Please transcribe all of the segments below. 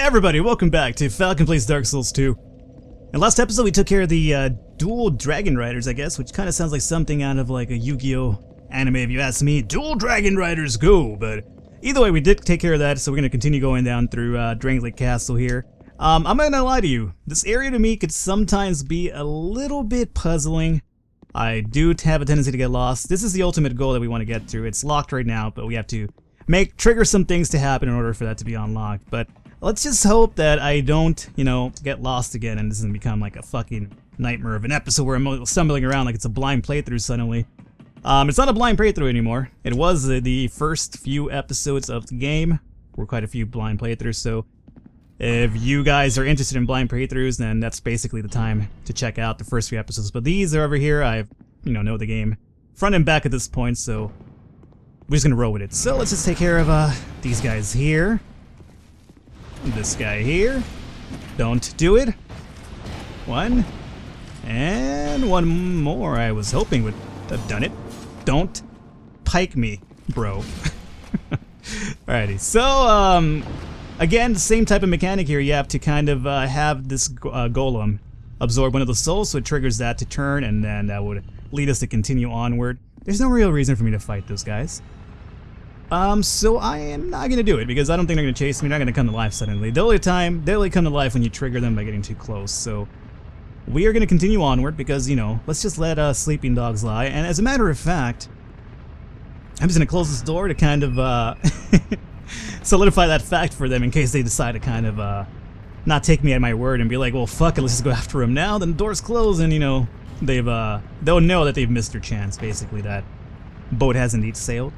Everybody, welcome back to Falcon Plays Dark Souls 2. In last episode, we took care of the dual dragon riders, I guess, which kind of sounds like something out of like a Yu-Gi-Oh anime, if you ask me. Dual dragon riders, go! But either way, we did take care of that, so we're going to continue going down through Drangleic Castle here. I'm not going to lie to you. This area to me could sometimes be a little bit puzzling. I do have a tendency to get lost. This is the ultimate goal that we want to get to. It's locked right now, but we have to trigger some things to happen in order for that to be unlocked. But let's just hope that I don't, get lost again and this doesn't become like a fucking nightmare of an episode where I'm stumbling around like it's a blind playthrough suddenly. It's not a blind playthrough anymore. It was the first few episodes of the game. Were quite a few blind playthroughs, so if you guys are interested in blind playthroughs, then that's basically the time to check out the first few episodes. But these are over here. I know the game front and back at this point, so we're just gonna roll with it. So let's just take care of these guys here. This guy here. Don't do it. One. And one more I was hoping would have done it. Don't pike me, bro. Alrighty, so, again, the same type of mechanic here. You have to kind of have this golem absorb one of the souls, so it triggers that to turn, and then that would lead us to continue onward. There's no real reason for me to fight those guys. So I am not gonna do it because I don't think they're gonna chase me. They're not gonna come to life suddenly. They only come to life when you trigger them by getting too close. So we are gonna continue onward because let's just let sleeping dogs lie. And as a matter of fact, I'm just gonna close this door to kind of solidify that fact for them in case they decide to kind of not take me at my word and be like, well, fuck it, let's just go after him now. Then the door's closed, and they'll know that they've missed their chance. Basically, that boat has indeed sailed.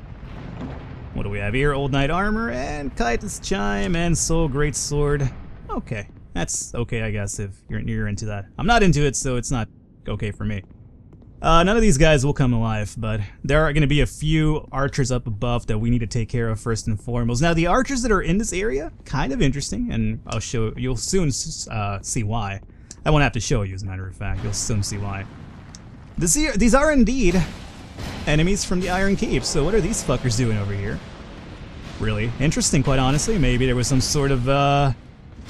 What do we have here? Old Knight Armor, and Kai's Chime, and Soul Great Sword. Okay, that's okay, I guess, if you're into that. I'm not into it, so it's not okay for me. None of these guys will come alive, but there are going to be a few archers up above that we need to take care of first and foremost. Now, the archers that are in this area, kind of interesting, and you'll soon see why. I won't have to show you, as a matter of fact. You'll soon see why. These are indeed enemies from the Iron Keep. So what are these fuckers doing over here? Really interesting, quite honestly. Maybe there was some sort of a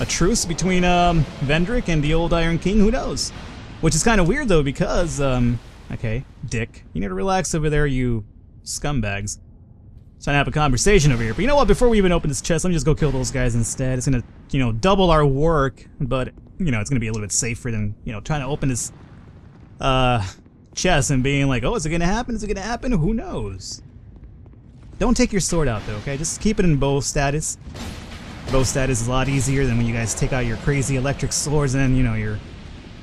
truce between Vendrick and the old Iron King. Who knows? Which is kind of weird though, because okay, Dick, you need to relax over there, you scumbags. Trying to have a conversation over here. But you know what? Before we even open this chest, let me just go kill those guys instead. It's gonna double our work, but it's gonna be a little bit safer than trying to open this chest and being like, oh, is it gonna happen? Is it gonna happen? Who knows? Don't take your sword out though, okay? Just keep it in bow status. Bow status is a lot easier than when you guys take out your crazy electric swords and then you're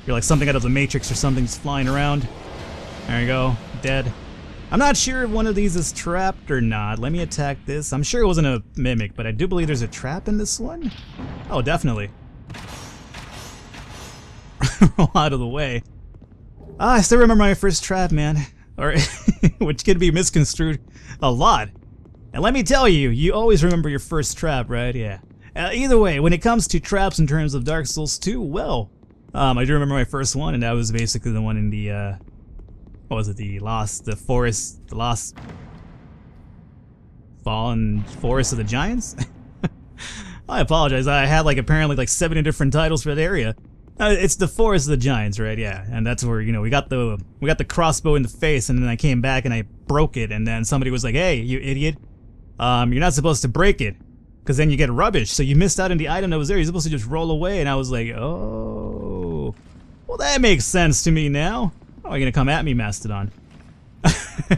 like something out of the Matrix or something just flying around. There you go, dead. I'm not sure if one of these is trapped or not. Let me attack this. I'm sure it wasn't a mimic, but I do believe there's a trap in this one. Oh, definitely. Roll out of the way. I still remember my first trap, man. Or which could be misconstrued a lot. And let me tell you, you always remember your first trap, right? Yeah. Either way, when it comes to traps in terms of Dark Souls 2, well, I do remember my first one, and that was basically the one in the, what was it, the lost fallen forest of the giants? I apologize, I had apparently 70 different titles for that area. It's the Forest of the Giants, right? Yeah, and that's where we got the crossbow in the face, and then I came back and I broke it, and then somebody was like, "Hey, you idiot! You're not supposed to break it, because then you get rubbish. So you missed out on the item that was there. You're supposed to just roll away." And I was like, "Oh, well, that makes sense to me now." Oh, you're gonna come at me, Mastodon?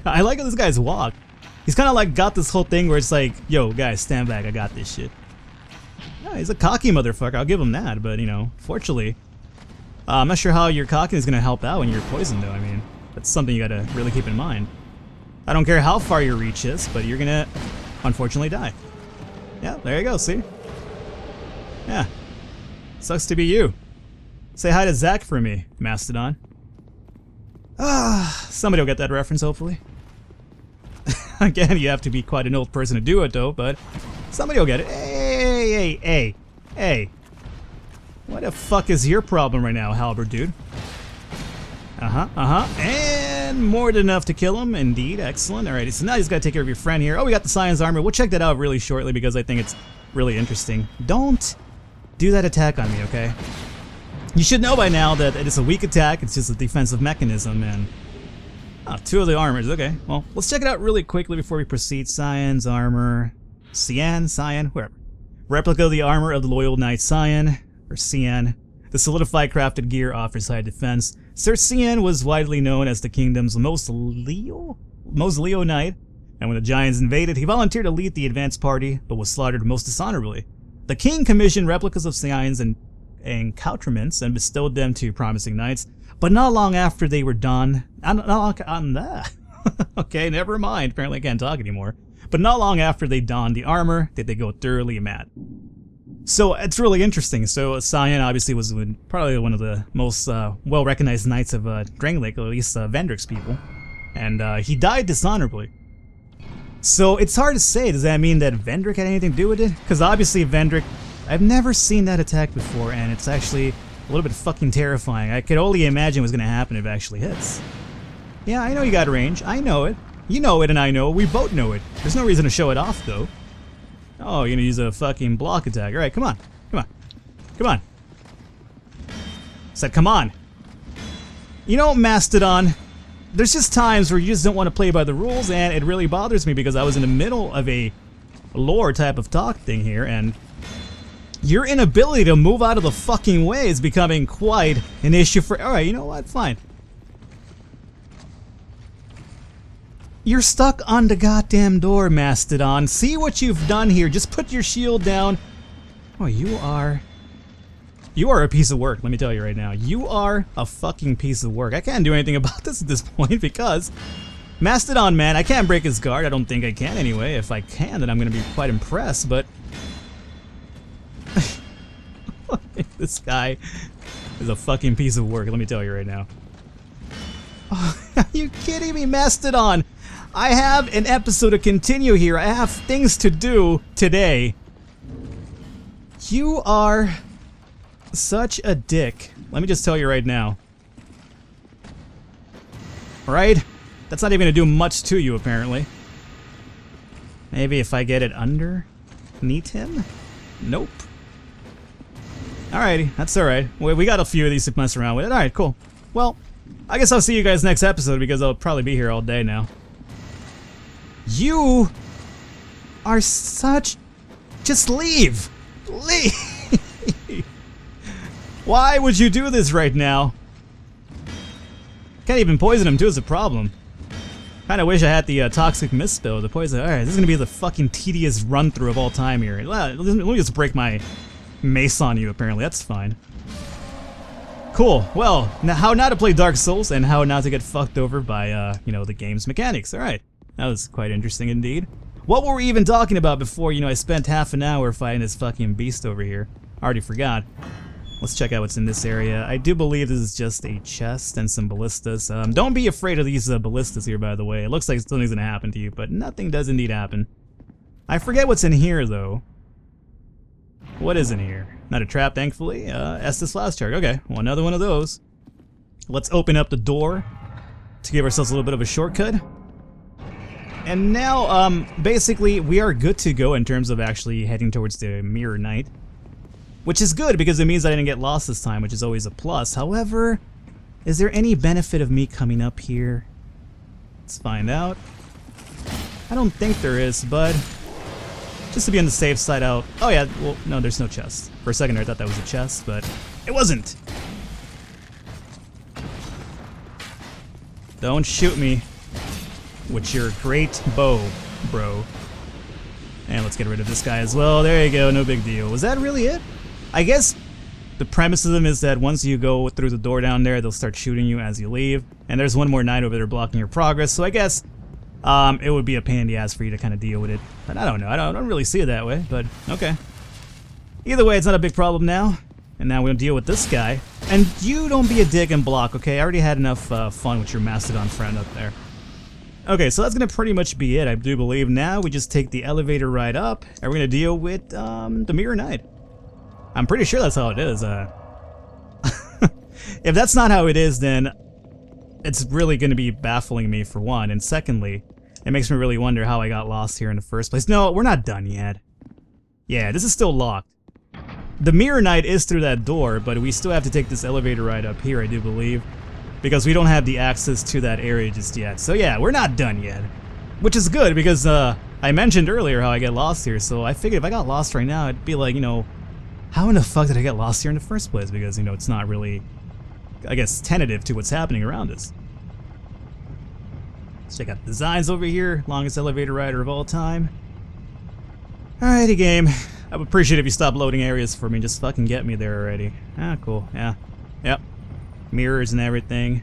I like how this guy's walk. He's kind of got this whole thing where it's like, "Yo, guys, stand back. I got this shit." Yeah, he's a cocky motherfucker. I'll give him that. But fortunately. I'm not sure how your cocking is going to help out when you're poisoned, though. I mean, that's something you got to really keep in mind. I don't care how far your reach is, but you're going to, unfortunately, die. Yeah, there you go, see? Yeah. Sucks to be you. Say hi to Zach for me, Mastodon. Somebody will get that reference, hopefully. Again, you have to be quite an old person to do it, though, but somebody will get it. Hey. What the fuck is your problem right now, Halberd dude? And more than enough to kill him, indeed. Excellent. Alrighty, so now he's got to take care of your friend here. Oh, we got the Science Armor. We'll check that out really shortly because I think it's really interesting. Don't do that attack on me, okay? You should know by now that it is a weak attack, it's just a defensive mechanism, and... Oh, 2 of the armors, okay. Well, let's check it out really quickly before we proceed. Cyan's armor... Cyan, wherever. Replica of the armor of the Loyal Knight Cyan, or Cyan. The solidified crafted gear offers high defense. Sir Cyan was widely known as the kingdom's most Leo knight, and when the giants invaded, he volunteered to lead the advance party, but was slaughtered most dishonorably. The king commissioned replicas of Cyan's and accoutrements and bestowed them to promising knights, but not long after they were done... Okay, never mind. Apparently I can't talk anymore. But not long after they donned the armor did they go thoroughly mad. So it's really interesting. So Cyan obviously was probably one of the most well-recognized knights of Drangleic, or at least Vendrick's people. And he died dishonorably. So it's hard to say, does that mean that Vendrick had anything to do with it? Because obviously Vendrick, I've never seen that attack before, and it's actually a little bit fucking terrifying. I could only imagine what's going to happen if it actually hits. Yeah, I know you got range. I know it. You know it and I know it. We both know it. There's no reason to show it off, though. Oh, you're gonna use a fucking block attack. Alright, come on. Come on. Come on. Said come on. You know, Mastodon, there's just times where you just don't want to play by the rules, and it really bothers me because I was in the middle of a lore type of talk thing here, and your inability to move out of the fucking way is becoming quite an issue for... Alright, you know what? Fine. You're stuck on the goddamn door, Mastodon. See what you've done here. Just put your shield down. Oh, you are a piece of work, let me tell you right now. You are a fucking piece of work. I can't do anything about this at this point because Mastodon, man, I can't break his guard. I don't think I can anyway. If I can, then I'm going to be quite impressed, but... This guy is a fucking piece of work, let me tell you right now. Oh, are you kidding me, Mastodon? I have an episode to continue here. I have things to do today. You are such a dick. Let me just tell you right now. Alright? That's not even gonna do much to you, apparently. Maybe if I get it underneath him? Nope. Alrighty, that's alright. We got a few of these to mess around with. Alright, cool. Well, I guess I'll see you guys next episode because I'll probably be here all day now. You are such... Just leave! Leave! Why would you do this right now? Can't even poison him too is a problem. Kinda wish I had the toxic mist spell, the poison. Alright, this is gonna be the fucking tedious run through of all time here. Let me just break my mace on you apparently, that's fine. Cool. Well, now how not to play Dark Souls and how not to get fucked over by, you know, the game's mechanics. Alright. That was quite interesting indeed. What were we even talking about before, you know, I spent half an hour fighting this fucking beast over here? I already forgot. Let's check out what's in this area. I do believe this is just a chest and some ballistas. Don't be afraid of these ballistas here, by the way. It looks like something's gonna happen to you, but nothing does indeed happen. I forget what's in here, though. What is in here? Not a trap, thankfully. Estus Flask Charge. Okay, well, another one of those. Let's open up the door to give ourselves a little bit of a shortcut. And now, basically, we are good to go in terms of actually heading towards the Mirror Knight. Which is good, because it means I didn't get lost this time, which is always a plus. However, is there any benefit of me coming up here? Let's find out. I don't think there is, but... just to be on the safe side out... Oh yeah, well, no, there's no chest. For a second there, I thought that was a chest, but it wasn't! Don't shoot me with your great bow, bro. And let's get rid of this guy as well. There you go, no big deal. Was that really it? I guess the premise of them is that once you go through the door down there, they'll start shooting you as you leave. And there's one more knight over there blocking your progress, so I guess it would be a pain in the ass for you to kind of deal with it. But I don't know, I don't really see it that way, but okay. Either way, it's not a big problem now. And now we'll deal with this guy. And you don't be a dick and block, okay? I already had enough fun with your Mastodon friend up there. Okay, so that's gonna pretty much be it, I do believe. Now we just take the elevator ride up, and we're gonna deal with the Mirror Knight. I'm pretty sure that's how it is. If that's not how it is, then it's really gonna be baffling me for one, and secondly, it makes me really wonder how I got lost here in the first place. No, we're not done yet. Yeah, this is still locked. the Mirror Knight is through that door, but we still have to take this elevator ride up here, I do believe. Because we don't have the access to that area just yet. So yeah, we're not done yet. Which is good, because I mentioned earlier how I get lost here, so I figured if I got lost right now, it'd be like, you know, how in the fuck did I get lost here in the first place? Because, you know, it's not really, I guess, tentative to what's happening around us. Let's check out the designs over here. Longest elevator rider of all time. Alrighty, game. I would appreciate it if you stop loading areas for me. Just fucking get me there already. Ah, cool. Yeah. Yep. Mirrors and everything.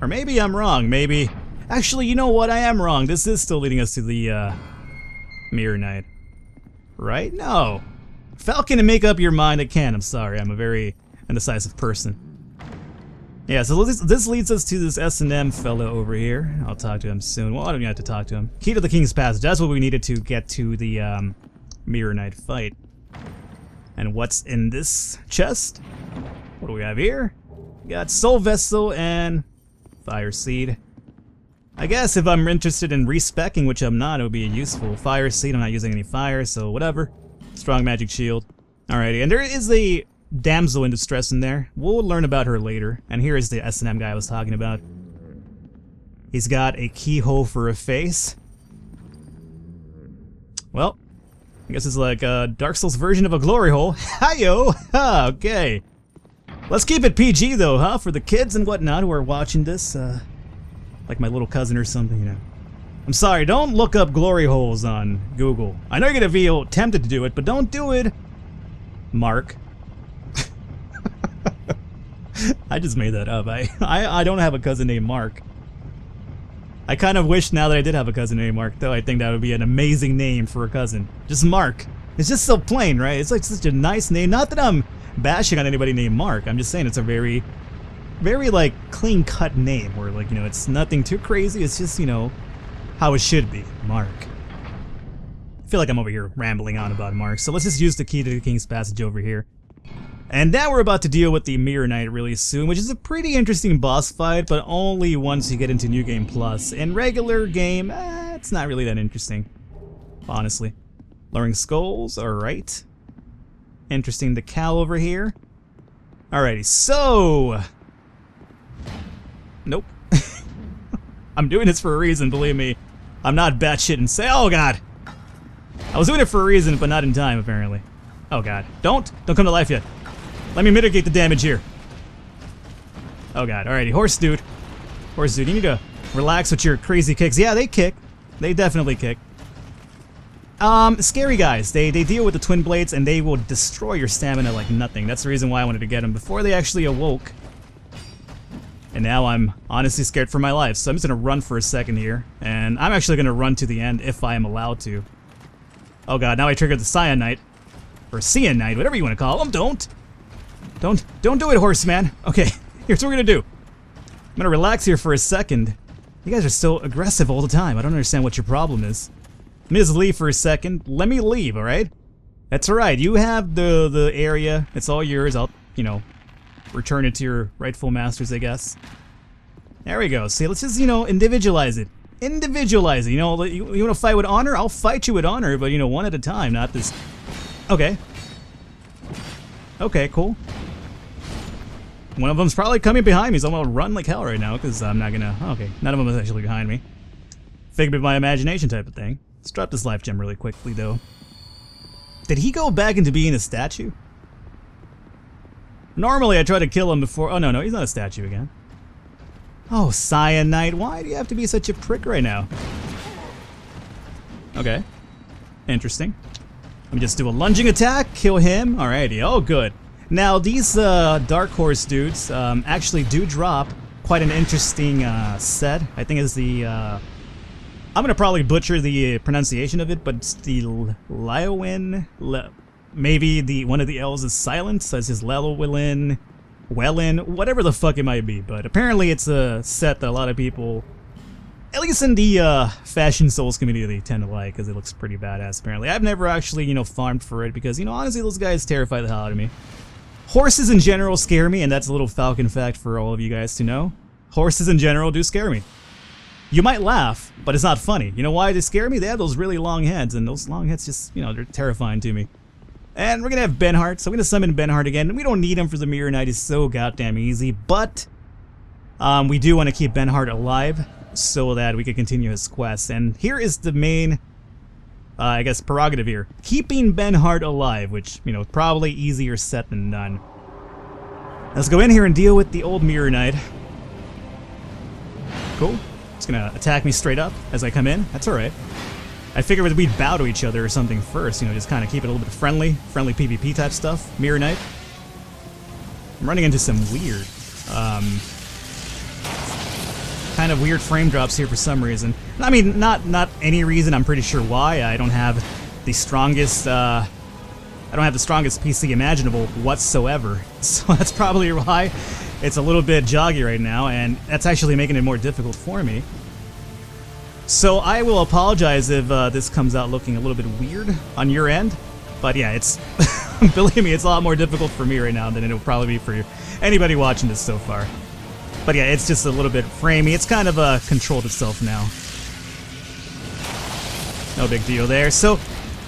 Or maybe I'm wrong. Maybe... Actually, you know what? I am wrong. This is still leading us to the, Mirror Knight. Right? No. Falcon, and make up your mind again. I'm sorry. I'm a very indecisive person. Yeah, so this leads us to this S&M fellow over here. I'll talk to him soon. Well, I don't even have to talk to him. Key to the King's Passage. That's what we needed to get to the, Mirror Knight fight. And what's in this chest? What do we have here? We got Soul Vessel and Fire Seed. I guess if I'm interested in respecking, which I'm not, it would be a useful Fire Seed. I'm not using any fire, so whatever. Strong Magic Shield. Alrighty, and there is a damsel in distress in there. We'll learn about her later. And here is the S&M guy I was talking about. He's got a keyhole for a face. Well, I guess it's like a Dark Souls version of a glory hole. Hi-yo! Ha, okay. Let's keep it PG though, huh? For the kids and whatnot who are watching this, like my little cousin or something, you know. I'm sorry, don't look up glory holes on Google. I know you're gonna feel tempted to do it, but don't do it, Mark. I just made that up. I don't have a cousin named Mark. I kind of wish now that I did have a cousin named Mark, though. I think that would be an amazing name for a cousin. Just Mark. It's just so plain, right? It's like such a nice name. Not that I'm bashing on anybody named Mark. I'm just saying it's a very, very, like, clean-cut name. Where, like, you know, it's nothing too crazy. It's just, you know, how it should be. Mark. I feel like I'm over here rambling on about Mark. So let's just use the key to the King's Passage over here. And now we're about to deal with the Mirror Knight really soon, which is a pretty interesting boss fight, but only once you get into New Game Plus. In regular game, it's not really that interesting, honestly. Lowering skulls, alright. Interesting, the cow over here. Alrighty, so... Nope. I'm doing this for a reason, believe me. I'm not batshit insane. Oh god! I was doing it for a reason, but not in time, apparently. Oh god. Don't come to life yet. Let me mitigate the damage here. Oh god, alrighty, horse dude. Horse dude, you need to relax with your crazy kicks. Yeah, they kick. They definitely kick. Scary guys. They deal with the twin blades and they will destroy your stamina like nothing. That's the reason why I wanted to get them before they actually awoke. And now I'm honestly scared for my life, so I'm just gonna run for a second here. And I'm actually gonna run to the end if I am allowed to. Oh god, now I triggered the Cyanite. Or Cyanite, whatever you want to call them. Don't do it, horseman. Okay, here's what we're gonna do. I'm gonna relax here for a second. You guys are so aggressive all the time. I don't understand what your problem is. Let me just leave for a second. Let me leave, alright? That's alright. You have the area. It's all yours. I'll, you know, return it to your rightful masters, I guess. There we go. See, let's just, you know, individualize it. Individualize it. You know, you want to fight with honor? I'll fight you with honor, but, you know, one at a time, not this... Okay. Okay, cool. One of them's probably coming behind me, so I'm gonna run like hell right now, because I'm not gonna... Okay, none of them is actually behind me. Figment of my imagination type of thing. Let's drop this life gem really quickly, though. Did he go back into being a statue? Normally, I try to kill him before... Oh, no, he's not a statue again. Oh, Cyanite, why do you have to be such a prick right now? Okay. Interesting. Let me just do a lunging attack, kill him. Alrighty, oh good. Now, these Dark Horse dudes actually do drop quite an interesting set. I think it's the... I'm gonna probably butcher the pronunciation of it, but it's the Liowin... Maybe one of the L's is silent, so it's just Lelowin, Wellin, whatever the fuck it might be. But apparently it's a set that a lot of people, at least in the Fashion Souls community, they tend to like, because it looks pretty badass, apparently. I've never actually, you know, farmed for it, because, you know, honestly, those guys terrify the hell out of me. Horses in general scare me, and that's a little Falcon fact for all of you guys to know. Horses in general do scare me. You might laugh, but it's not funny. You know why they scare me? They have those really long heads, and those long heads just, you know, they're terrifying to me. And we're gonna have Benhart, so I'm gonna summon Benhart again. We don't need him for the Mirror Knight, he's so goddamn easy, but we do want to keep Benhart alive so that we can continue his quest. And here is the main, I guess, prerogative here. Keeping Benhart alive, which, you know, probably easier said than done. Let's go in here and deal with the old Mirror Knight. Cool. It's gonna attack me straight up as I come in. That's alright. I figured we'd bow to each other or something first, you know, just kind of keep it a little bit friendly PvP type stuff. Mirror Knight. I'm running into some weird, kind of weird frame drops here for some reason. I mean, not any reason. I'm pretty sure why. I don't have the strongest, PC imaginable whatsoever. So that's probably why it's a little bit joggy right now, and that's actually making it more difficult for me. So I will apologize if this comes out looking a little bit weird on your end, but yeah, it's believe me, it's a lot more difficult for me right now than it'll probably be for anybody watching this so far. But yeah, it's just a little bit framey. It's kind of controlled itself now. No big deal there. So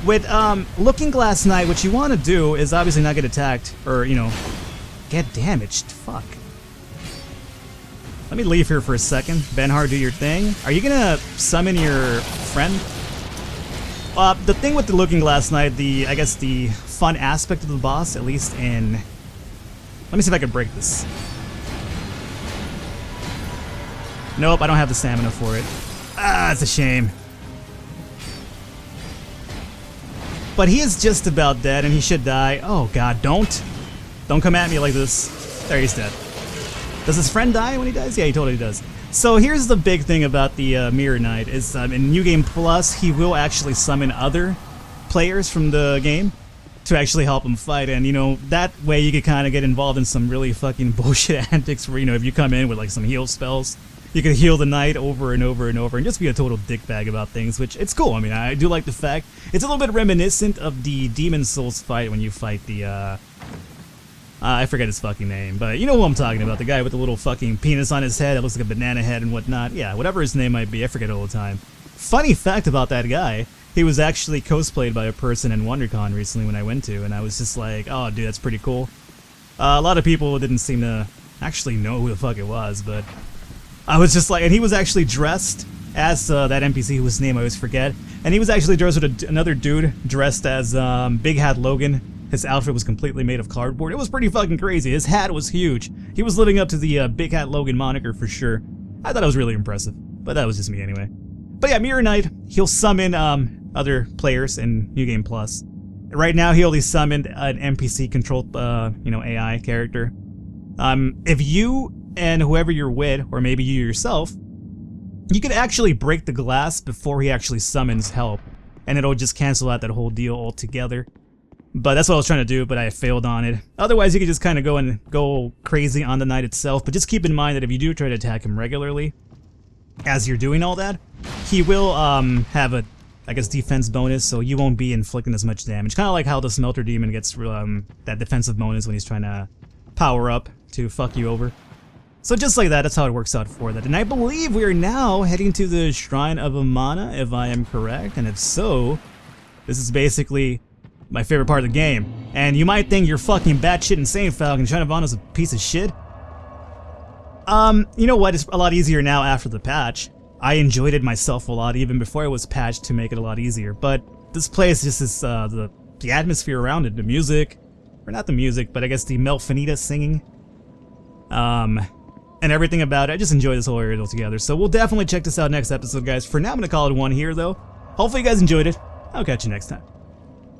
with Looking Glass Knight, what you want to do is obviously not get attacked or, you know, get damaged. Fuck. Let me leave here for a second. Benhart, do your thing. Are you gonna summon your friend? The thing with the Looking Glass Knight, I guess the fun aspect of the boss, at least in... Let me see if I can break this. Nope, I don't have the stamina for it. Ah, it's a shame. But he is just about dead, and he should die. Oh god, don't come at me like this. There, he's dead. Does his friend die when he dies? Yeah, he totally does. So here's the big thing about the Mirror Knight is in New Game Plus, he will actually summon other players from the game to actually help him fight, and you know, that way you could kind of get involved in some really fucking bullshit antics where, you know, if you come in with like some heal spells, you can heal the knight over and over and over and just be a total dickbag about things, which it's cool. I mean, I do like the fact it's a little bit reminiscent of the Demon Souls fight when you fight the I forget his fucking name, but you know who I'm talking about, the guy with the little fucking penis on his head that looks like a banana head and whatnot. Yeah, whatever his name might be, I forget all the time. Funny fact about that guy, he was actually cosplayed by a person in WonderCon recently when I went to, and I was just like, oh dude, that's pretty cool. A lot of people didn't seem to actually know who the fuck it was, but I was just like, and he was actually dressed as that NPC whose name I always forget, and he was actually dressed with another dude dressed as Big Hat Logan. His outfit was completely made of cardboard. It was pretty fucking crazy. His hat was huge. He was living up to the Big Hat Logan moniker for sure. I thought it was really impressive, but that was just me anyway. But yeah, Mirror Knight, he'll summon other players in New Game Plus. Right now, he only summoned an NPC-controlled, you know, AI character. If you and whoever you're with, or maybe you yourself, you could actually break the glass before he actually summons help, and it'll just cancel out that whole deal altogether. But that's what I was trying to do, but I failed on it. Otherwise, you could just kind of go crazy on the knight itself, but just keep in mind that if you do try to attack him regularly, as you're doing all that, he will have a, I guess, defense bonus, so you won't be inflicting as much damage. Kind of like how the Smelter Demon gets that defensive bonus when he's trying to power up to fuck you over. So just like that, that's how it works out for that. And I believe we are now heading to the Shrine of Amana, if I am correct, and if so, this is basically my favorite part of the game. And you might think you're fucking batshit insane, Falcon. Shrine of Amana's a piece of shit. You know what? It's a lot easier now after the patch. I enjoyed it myself a lot, even before it was patched to make it a lot easier. But this place just is, the atmosphere around it, the music, or not the music, but I guess the Melfinita singing, and everything about it. I just enjoy this whole area altogether. So we'll definitely check this out next episode, guys. For now, I'm gonna call it one here, though. Hopefully you guys enjoyed it. I'll catch you next time.